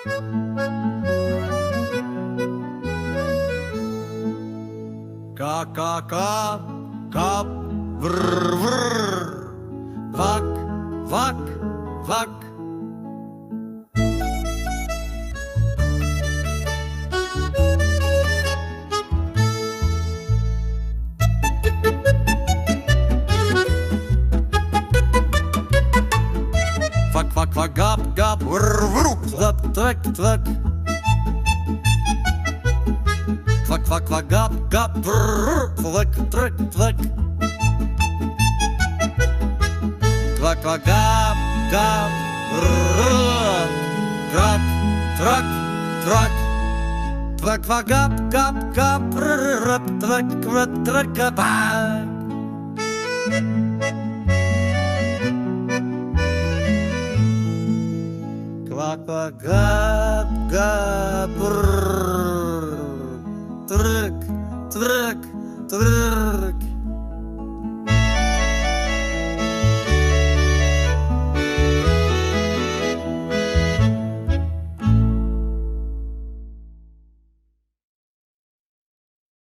Ka ka ka kap vrr vrr vak vak vak. Vak vak vak gap gap vrr vrr tvak tvak tvak. Tvak tvak tvak gap gap vrr tvak tvak tvak. Tvak tvak gap gap vrr trak trak trak. Tvak tvak gap gap gap vrr tvak tvak trak gap. Kvak kvak gap gap vrr trk trk trk.